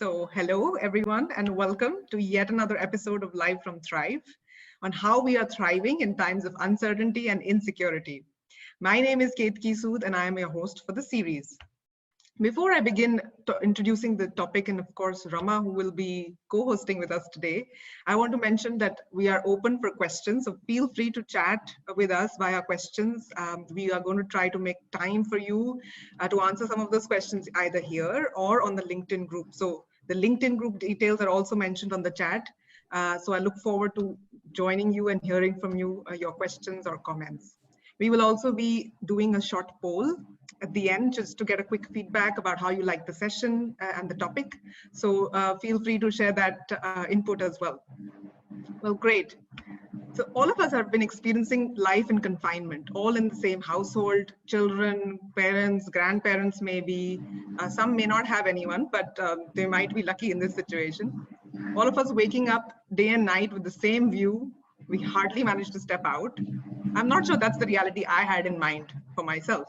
So, hello everyone, and welcome to yet another episode of Live from Thrive on how we are thriving in times of uncertainty and insecurity. My name is Ketki Sood, and I am your host for the series. Before I begin introducing the topic, and of course, Rama, who will be co hosting with us today, I want to mention that we are open for questions. So feel free to chat with us via questions. We are going to try to make time for you to answer some of those questions either here or on the LinkedIn group. So the LinkedIn group details are also mentioned on the chat. So I look forward to joining you and hearing from you your questions or comments. We will also be doing a short poll at the end just to get a quick feedback about how you like the session and the topic. So feel free to share that input as well. Well, great. So all of us have been experiencing life in confinement, all in the same household, children, parents, grandparents maybe. Some may not have anyone, but they might be lucky in this situation. All of us waking up day and night with the same view. We hardly manage to step out. I'm not sure that's the reality I had in mind for myself.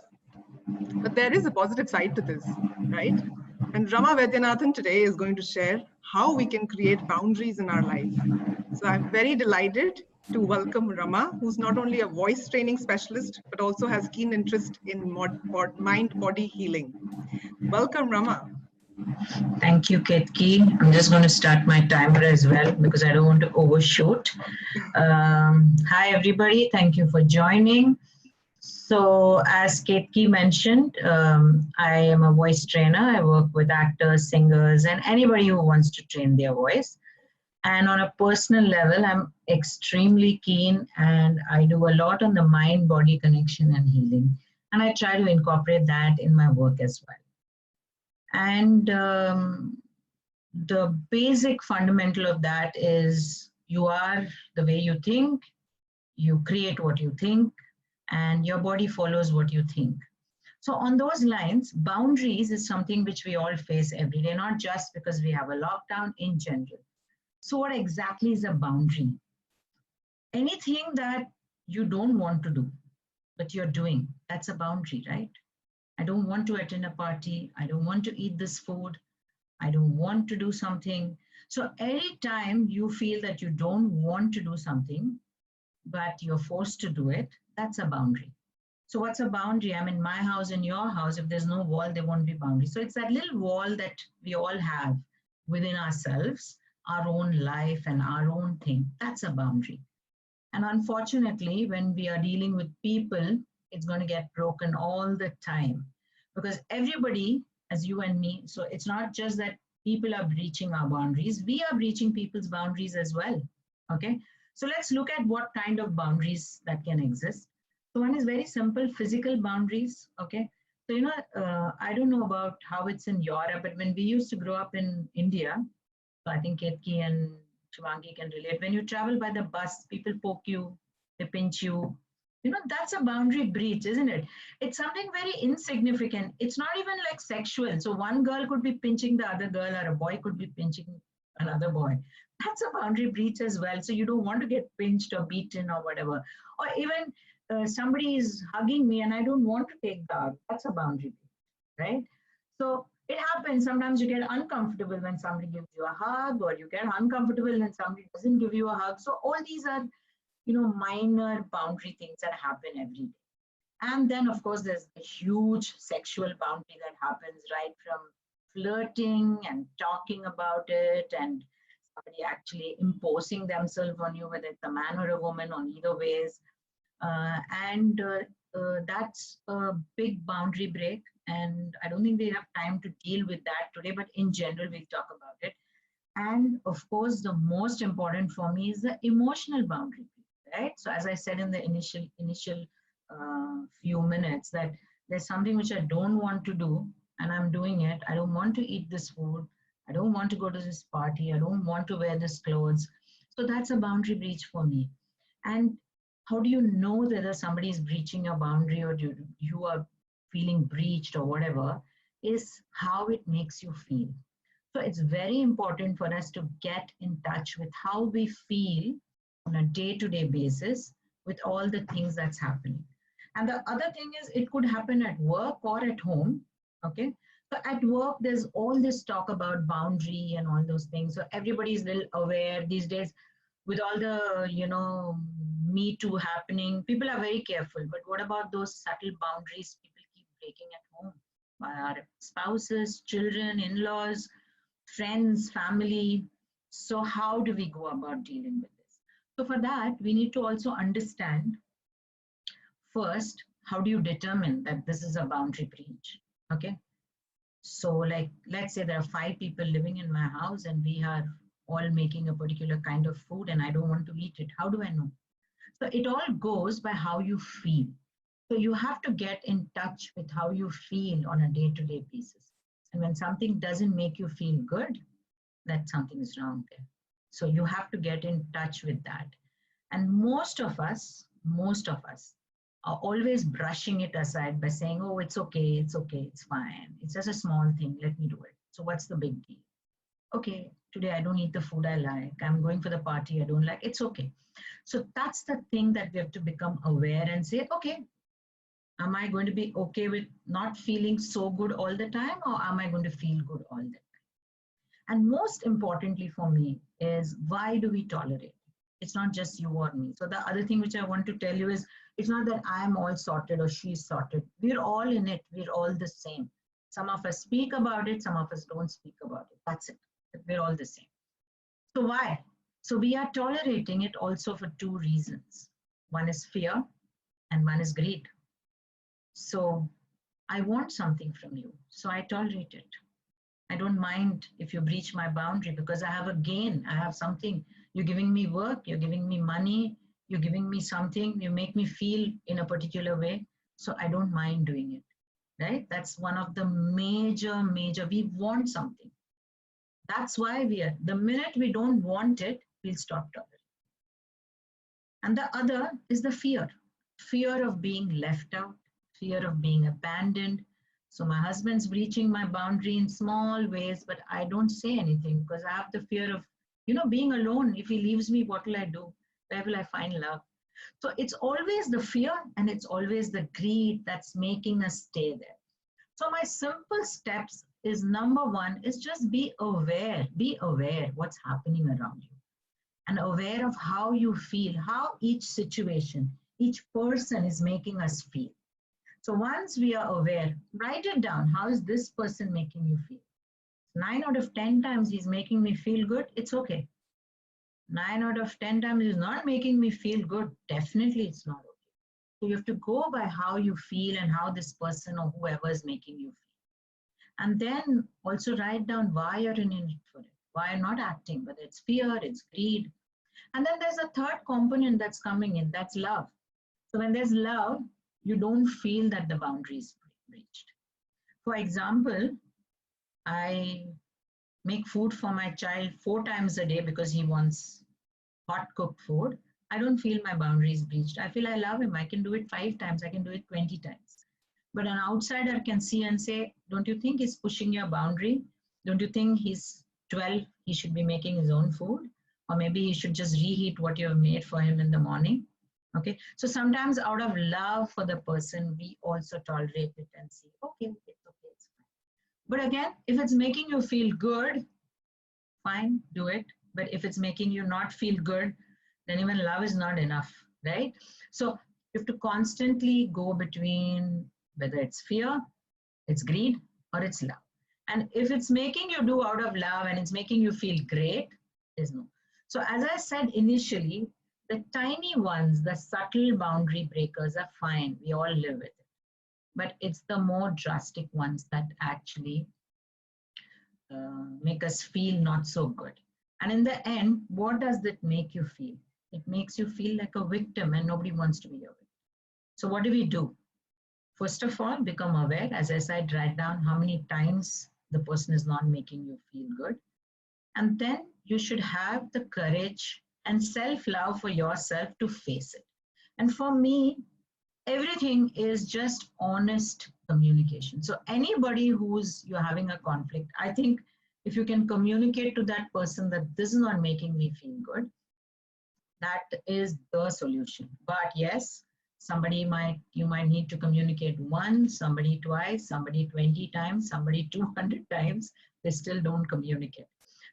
But there is a positive side to this, right? And Rama Vaidyanathan today is going to share how we can create boundaries in our life. So I'm very delighted to welcome Rama, who's not only a voice training specialist, but also has keen interest in mind-body healing. Welcome, Rama. Thank you, Ketki. I'm just going to start my timer as well because I don't want to overshoot. Hi, everybody. Thank you for joining. So as Ketki mentioned, I am a voice trainer. I work with actors, singers, and anybody who wants to train their voice. And on a personal level, I'm extremely keen and I do a lot on the mind-body connection and healing. And I try to incorporate that in my work as well. And the basic fundamental of that is you are the way you think, you create what you think, and your body follows what you think. So on those lines, boundaries is something which we all face every day, not just because we have a lockdown, in general. So what exactly is a boundary? Anything that you don't want to do, but you're doing, that's a boundary, right? I don't want to attend a party. I don't want to eat this food. I don't want to do something. So any time you feel that you don't want to do something, but you're forced to do it, that's a boundary. So what's a boundary? I'm in my house, in your house. If there's no wall, there won't be boundary. So it's that little wall that we all have within ourselves, our own life and our own thing. That's a boundary. And unfortunately, when we are dealing with people, it's going to get broken all the time because everybody, as you and me, so it's not just that people are breaching our boundaries, we are breaching people's boundaries as well. Okay, so let's look at what kind of boundaries that can exist. So one is very simple, physical boundaries. Okay, so I don't know about how it's in Europe, but when we used to grow up in India, so I think Ketki and Shivangi can relate. When you travel by the bus, people poke you, they pinch you. That's a boundary breach, isn't it? It's something very insignificant. It's not even like sexual. So one girl could be pinching the other girl, or a boy could be pinching another boy. That's a boundary breach as well. So you don't want to get pinched or beaten or whatever. Or even somebody is hugging me and I don't want to take the hug. That's a boundary breach, right? So it happens. Sometimes you get uncomfortable when somebody gives you a hug, or you get uncomfortable when somebody doesn't give you a hug. So all these are, minor boundary things that happen every day. And then, of course, there's a huge sexual boundary that happens right from flirting and talking about it, and somebody actually imposing themselves on you, whether it's a man or a woman, on either ways. That's a big boundary break. And I don't think we have time to deal with that today, but in general, we'll talk about it. And of course, the most important for me is the emotional boundary, right? So as I said in the initial few minutes, that there's something which I don't want to do and I'm doing it. I don't want to eat this food. I don't want to go to this party. I don't want to wear this clothes. So that's a boundary breach for me. And how do you know whether somebody is breaching a boundary or you are feeling breached or whatever, is how it makes you feel. So it's very important for us to get in touch with how we feel on a day-to-day basis with all the things that's happening. And the other thing is, it could happen at work or at home. Okay, So at work, there's all this talk about boundary and all those things. So everybody's little aware these days with all the, Me Too happening. People are very careful. But what about those subtle boundaries people keep breaking at home? By our spouses, children, in-laws, friends, family. So how do we go about dealing with this? So for that, we need to also understand first, how do you determine that this is a boundary breach? Okay. So like, let's say there are 5 people living in my house and we are all making a particular kind of food and I don't want to eat it. How do I know? So it all goes by how you feel. So you have to get in touch with how you feel on a day-to-day basis. And when something doesn't make you feel good, that something is wrong there. So you have to get in touch with that. And most of us are always brushing it aside by saying, oh, it's okay, it's fine. It's just a small thing, let me do it. So what's the big deal? Okay, today I don't eat the food I like. I'm going for the party I don't like. It's okay. So that's the thing that we have to become aware and say, okay, am I going to be okay with not feeling so good all the time, or am I going to feel good all the time? And most importantly for me is, why do we tolerate? It's not just you or me. So the other thing which I want to tell you is, it's not that I'm all sorted or she's sorted. We're all in it. We're all the same. Some of us speak about it. Some of us don't speak about it. That's it. We're all the same. So why? So we are tolerating it also for 2 reasons. One is fear and one is greed. So I want something from you. So I tolerate it. I don't mind if you breach my boundary because I have a gain. I have something. You're giving me work, you're giving me money, you're giving me something, you make me feel in a particular way. So I don't mind doing it, right? That's one of the major, we want something. That's why the minute we don't want it, we'll stop tolerating. And the other is the fear of being left out, fear of being abandoned. So my husband's breaching my boundary in small ways, but I don't say anything because I have the fear of, being alone. If he leaves me, what will I do? Where will I find love? So it's always the fear and it's always the greed that's making us stay there. So my simple steps is, number 1 is just be aware what's happening around you and aware of how you feel, how each situation, each person is making us feel. So once we are aware, write it down. How is this person making you feel? 9 out of 10 times he's making me feel good, it's okay. 9 out of 10 times he's not making me feel good, definitely it's not okay. So you have to go by how you feel and how this person or whoever is making you feel. And then also write down why you're in it for it, why you're not acting, whether it's fear, it's greed. And then there's a third component that's coming in, that's love. So when there's love, you don't feel that the boundary is breached. For example, I make food for my child 4 times a day because he wants hot cooked food. I don't feel my boundary is breached. I feel I love him. I can do it 5 times. I can do it 20 times. But an outsider can see and say, don't you think he's pushing your boundary? Don't you think he's 12? He should be making his own food? Or maybe he should just reheat what you have made for him in the morning. Okay, so sometimes out of love for the person, we also tolerate it and say, okay, it's okay, it's fine. But again, if it's making you feel good, fine, do it. But if it's making you not feel good, then even love is not enough, right? So you have to constantly go between whether it's fear, it's greed, or it's love. And if it's making you do out of love and it's making you feel great, there's no. So as I said initially, the tiny ones, the subtle boundary breakers are fine. We all live with it. But it's the more drastic ones that actually make us feel not so good. And in the end, what does that make you feel? It makes you feel like a victim and nobody wants to be a victim. So what do we do? First of all, become aware. As I said, write down how many times the person is not making you feel good. And then you should have the courage and self-love for yourself to face it. And for me, everything is just honest communication. So anybody you're having a conflict, I think if you can communicate to that person that this is not making me feel good, that is the solution. But yes, You might need to communicate once, somebody twice, somebody 20 times, somebody 200 times. They still don't communicate.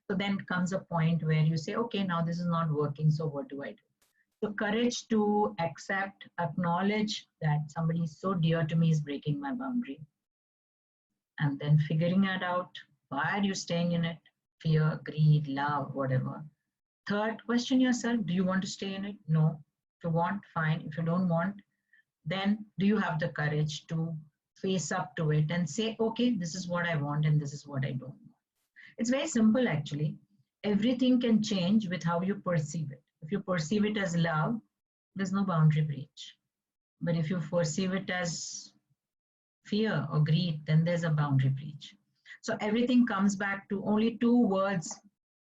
So then comes a point where you say, okay, now this is not working. So what do I do? So courage to accept, acknowledge that somebody so dear to me is breaking my boundary. And then figuring it out. Why are you staying in it? Fear, greed, love, whatever. Third, question yourself, do you want to stay in it? No. If you want, fine. If you don't want, then do you have the courage to face up to it and say, okay, this is what I want and this is what I don't want. It's very simple, actually. Everything can change with how you perceive it. If you perceive it as love, there's no boundary breach. But if you perceive it as fear or greed, then there's a boundary breach. So everything comes back to only two words.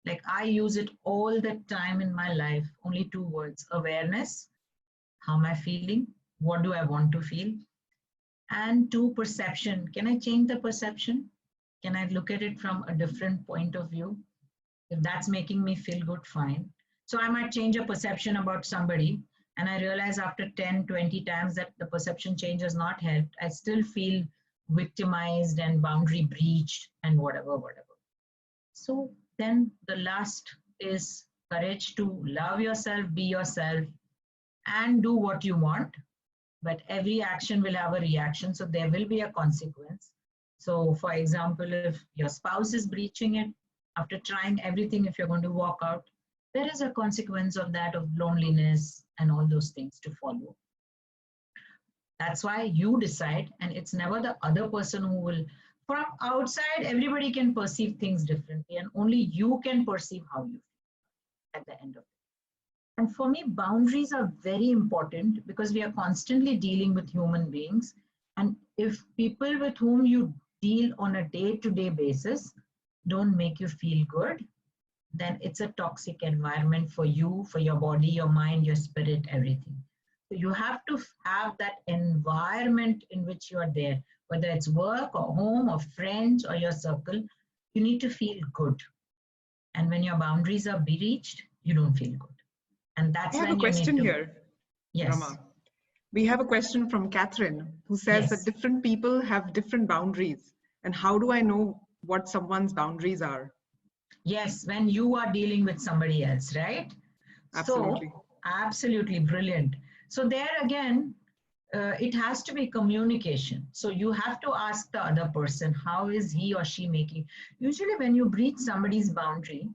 Like I use it all the time in my life, only two words: awareness, how am I feeling? What do I want to feel? And two, perception. Can I change the perception? Can I look at it from a different point of view? If that's making me feel good, fine. So I might change a perception about somebody, and I realize after 10, 20 times that the perception change has not helped. I still feel victimized and boundary breached and whatever. So then the last is courage to love yourself, be yourself, and do what you want. But every action will have a reaction, so there will be a consequence. So for example, if your spouse is breaching it, after trying everything, if you're going to walk out, there is a consequence of that, of loneliness and all those things to follow. That's why you decide, and it's never the other person who will. From outside, everybody can perceive things differently, and only you can perceive how you feel at the end of it. And for me, boundaries are very important because we are constantly dealing with human beings. And if people with whom you deal on a day-to-day basis don't make you feel good, then it's a toxic environment for you, for your body, your mind, your spirit, everything. So you have to have that environment in which you are there, whether it's work or home or friends or your circle. You need to feel good. And when your boundaries are breached, you don't feel good. And that's I have a when you need question to. here, Yes. Rama. We have a question from Catherine, who says that Yes. different people have different boundaries. And how do I know what someone's boundaries are? Yes, when you are dealing with somebody else, right? Absolutely. So, absolutely brilliant. So there again, it has to be communication. So you have to ask the other person, how is he or she making? Usually when you breach somebody's boundary,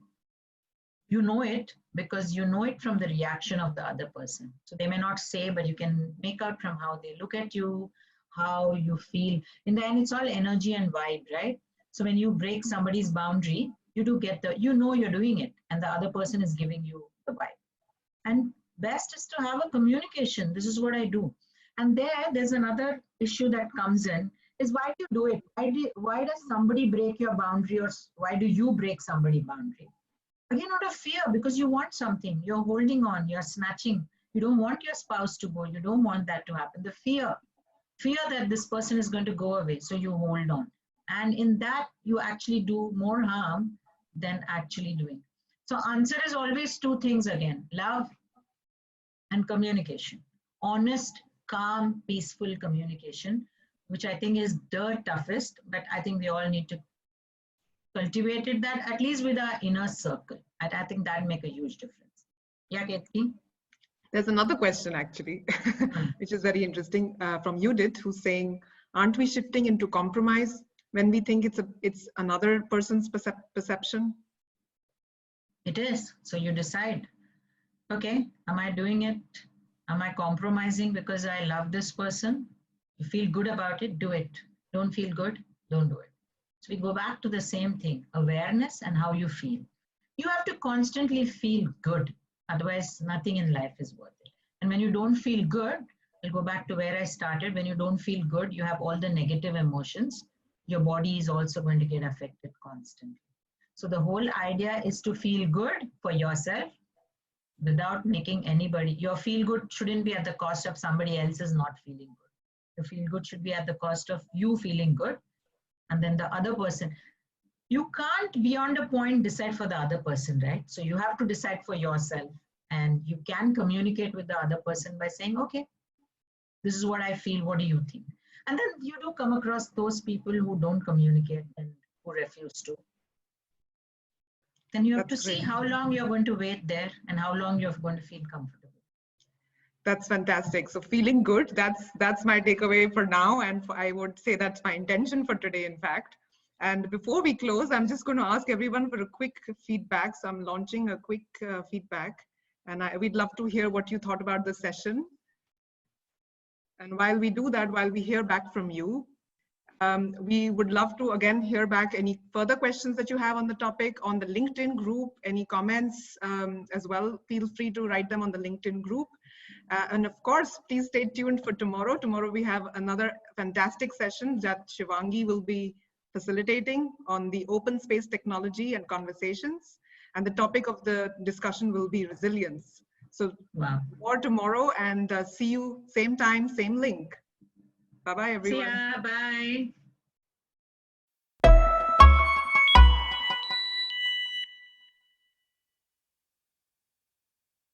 you know it because you know it from the reaction of the other person. So they may not say, but you can make out from how they look at you, how you feel. In the end, it's all energy and vibe, right? So when you break somebody's boundary, you do get you know you're doing it, and the other person is giving you the vibe. And best is to have a communication. This is what I do. And there's another issue that comes in is, why do you do it? Why does somebody break your boundary, or why do you break somebody's boundary? Again, out of fear, because you want something, you're holding on, you're snatching. You don't want your spouse to go. You don't want that to happen. The fear that this person is going to go away. So you hold on. And in that, you actually do more harm than actually doing. So answer is always two things again: love and communication. Honest, calm, peaceful communication, which I think is the toughest, but I think we all need to cultivate that, at least with our inner circle. I think that make a huge difference. Yeah, Ketki? There's another question actually, which is very interesting, from Judith, who's saying, aren't we shifting into compromise when we think it's another person's perception? It is. So you decide, okay, am I doing it? Am I compromising because I love this person? You feel good about it, do it. Don't feel good, don't do it. So we go back to the same thing: awareness and how you feel. You have to constantly feel good. Otherwise, nothing in life is worth it. And when you don't feel good, I'll go back to where I started. When you don't feel good, you have all the negative emotions. Your body is also going to get affected constantly. So the whole idea is to feel good for yourself without making anybody. Your feel good shouldn't be at the cost of somebody else's not feeling good. Your feel good should be at the cost of you feeling good. And then the other person, you can't beyond a point decide for the other person, right? So you have to decide for yourself, and you can communicate with the other person by saying, okay, This is what I feel. What do you think? And then you do come across those people who don't communicate and who refuse to. Then you have to That's see great. how long you're going to wait there and how long you're going to feel comfortable. That's fantastic. So feeling good, that's my takeaway for now. And I would say that's my intention for today, in fact. And before we close, I'm just going to ask everyone for a quick feedback. So I'm launching a quick feedback. And we'd love to hear what you thought about the session. And while we do that, while we hear back from you, we would love to, again, hear back any further questions that you have on the topic on the LinkedIn group, any comments as well. Feel free to write them on the LinkedIn group. And of course, please stay tuned for tomorrow. Tomorrow we have another fantastic session that Shivangi will be facilitating on the open space technology and conversations. And the topic of the discussion will be resilience. So more tomorrow, and see you same time, same link. Bye-bye, everyone. See ya. Bye.